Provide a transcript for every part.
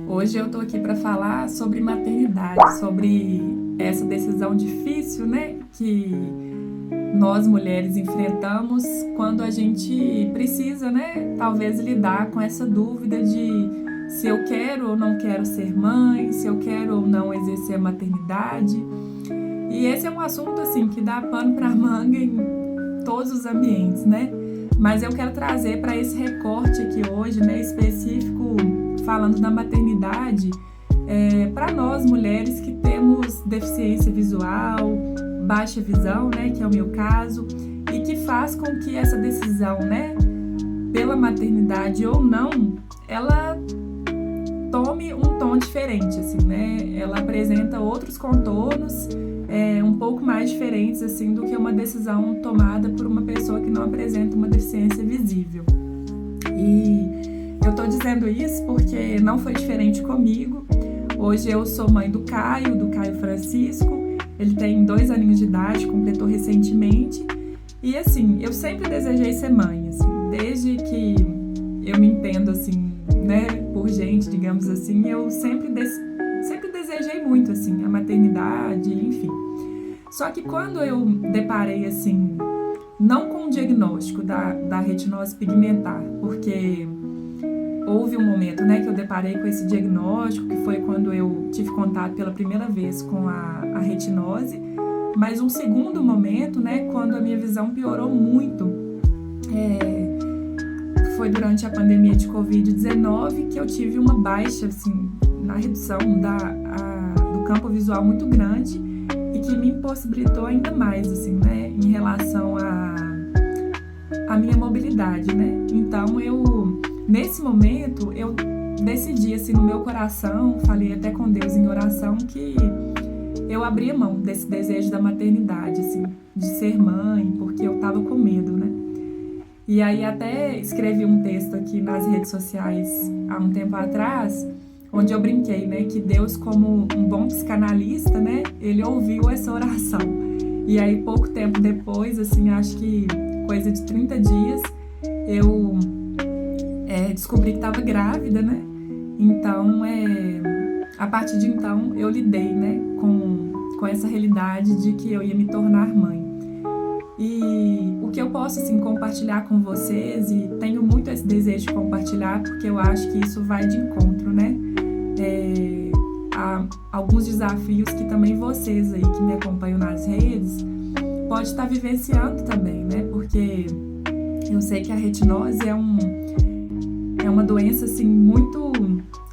Hoje eu tô aqui para falar sobre maternidade, sobre essa decisão difícil, né, que nós mulheres enfrentamos quando a gente precisa, né, talvez lidar com essa dúvida de se eu quero ou não quero ser mãe, se eu quero ou não exercer a maternidade. E esse é um assunto assim que dá pano para manga em todos os ambientes, né? Mas eu quero trazer para esse recorte aqui hoje, né, específico, falando da maternidade, para nós mulheres que temos deficiência visual, baixa visão, né, que é o meu caso, e que faz com que essa decisão, né, pela maternidade ou não, ela tome um tom diferente, assim, né? Ela apresenta outros contornos, um pouco mais diferentes, assim, do que uma decisão tomada por uma pessoa que não apresenta uma deficiência visível. E eu tô dizendo isso porque não foi diferente comigo. Hoje eu sou mãe do Caio Francisco. Ele tem 2 aninhos de idade, completou recentemente. E assim, eu sempre desejei ser mãe, assim, desde que eu me entendo, assim, né, por gente, digamos assim, eu sempre desejei muito, assim, a maternidade, enfim. Só que quando eu deparei, assim, não com o diagnóstico da retinose pigmentar, porque houve um momento, né, que eu deparei com esse diagnóstico, que foi quando eu tive contato pela primeira vez com a retinose, mas um segundo momento, né, quando a minha visão piorou muito, foi durante a pandemia de Covid-19 que eu tive uma baixa, assim, na redução do campo visual muito grande e que me impossibilitou ainda mais, assim, né, em relação à minha mobilidade, né. Então, nesse momento, eu decidi, assim, no meu coração, falei até com Deus em oração, que eu abria mão desse desejo da maternidade, assim, de ser mãe, porque eu tava com medo, né. E aí até escrevi um texto aqui nas redes sociais há um tempo atrás, onde eu brinquei, né, que Deus, como um bom psicanalista, né, ele ouviu essa oração. E aí pouco tempo depois, assim, acho que coisa de 30 dias, eu descobri que estava grávida, né? Então, a partir de então, eu lidei, né, com essa realidade de que eu ia me tornar mãe. E o que eu posso, assim, compartilhar com vocês, e tenho muito esse desejo de compartilhar, porque eu acho que isso vai de encontro, né? A alguns desafios que também vocês aí que me acompanham nas redes pode estar vivenciando também, né? Porque eu sei que a retinose é uma doença, assim, muito,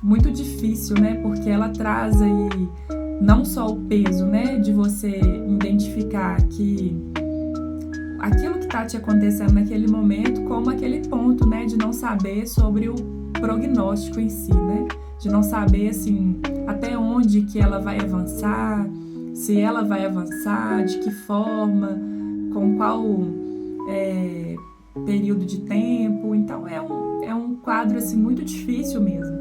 muito difícil, né? Porque ela traz aí não só o peso, né, de você identificar que aquilo que está te acontecendo naquele momento, como aquele ponto, né, de não saber sobre o prognóstico em si, né, de não saber, assim, até onde que ela vai avançar, se ela vai avançar, de que forma, com qual período de tempo. Então é um quadro, assim, muito difícil mesmo.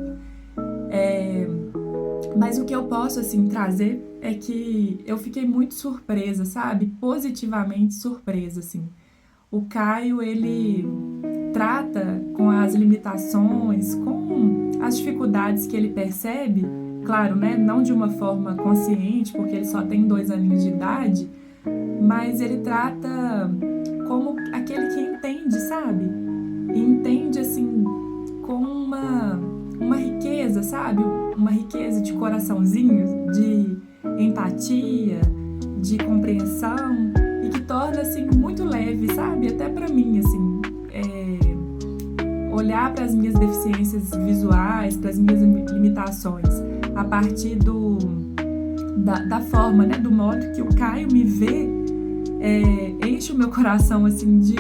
Mas o que eu posso, assim, trazer é que eu fiquei muito surpresa, sabe? Positivamente surpresa, assim. O Caio, ele trata com as limitações, com as dificuldades que ele percebe, claro, né? Não de uma forma consciente, porque ele só tem 2 aninhos de idade, mas ele trata como aquele que entende, sabe? E entende, assim, com uma riqueza, sabe? Uma riqueza de coraçãozinho, de empatia, de compreensão, e que torna, assim, muito leve, sabe? Até pra mim, assim, olhar para as minhas deficiências visuais, para as minhas limitações, a partir da forma, né? Do modo que o Caio me vê, enche o meu coração, assim, de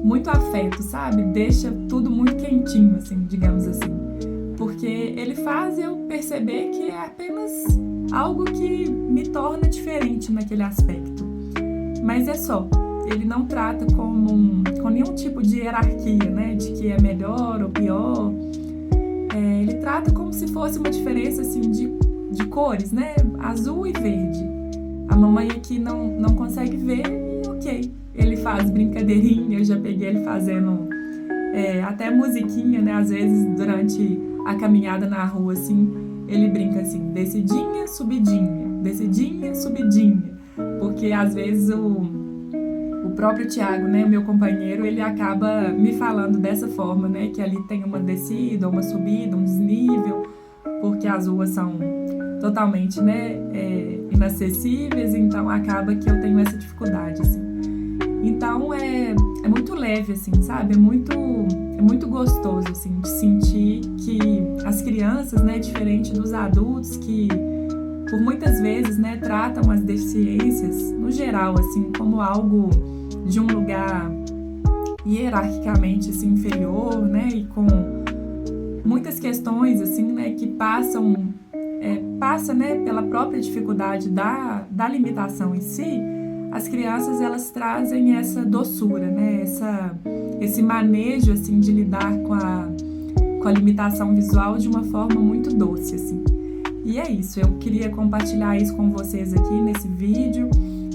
muito afeto, sabe? Deixa tudo muito quentinho, assim, digamos assim. Porque ele faz eu perceber que é apenas algo que me torna diferente naquele aspecto. Mas é só. Ele não trata com nenhum tipo de hierarquia, né? De que é melhor ou pior. Ele trata como se fosse uma diferença, assim, de cores, né? Azul e verde. A mamãe aqui não consegue ver e ok. Ele faz brincadeirinha, eu já peguei ele fazendo até musiquinha, né? Às vezes durante a caminhada na rua, assim, ele brinca assim, descidinha, subidinha, porque às vezes o próprio Thiago, né, meu companheiro, ele acaba me falando dessa forma, né, que ali tem uma descida, uma subida, um desnível, porque as ruas são totalmente, né, inacessíveis, então acaba que eu tenho essa dificuldade, assim. Então é muito leve, assim, sabe? É muito gostoso, assim, de sentir que as crianças, né, diferente dos adultos que por muitas vezes, né, tratam as deficiências, no geral, assim, como algo de um lugar hierarquicamente, assim, inferior, né, e com muitas questões, assim, né, que passa, né, pela própria dificuldade da limitação em si. As crianças, elas trazem essa doçura, né, esse manejo, assim, de lidar com a limitação visual de uma forma muito doce, assim. E é isso, eu queria compartilhar isso com vocês aqui nesse vídeo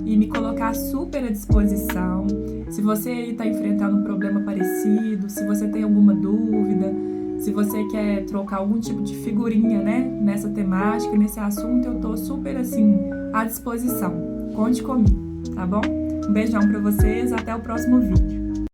e me colocar super à disposição. Se você aí está enfrentando um problema parecido, se você tem alguma dúvida, se você quer trocar algum tipo de figurinha, né, nessa temática, nesse assunto, eu tô super, assim, à disposição. Conte comigo, tá bom? Um beijão para vocês, até o próximo vídeo.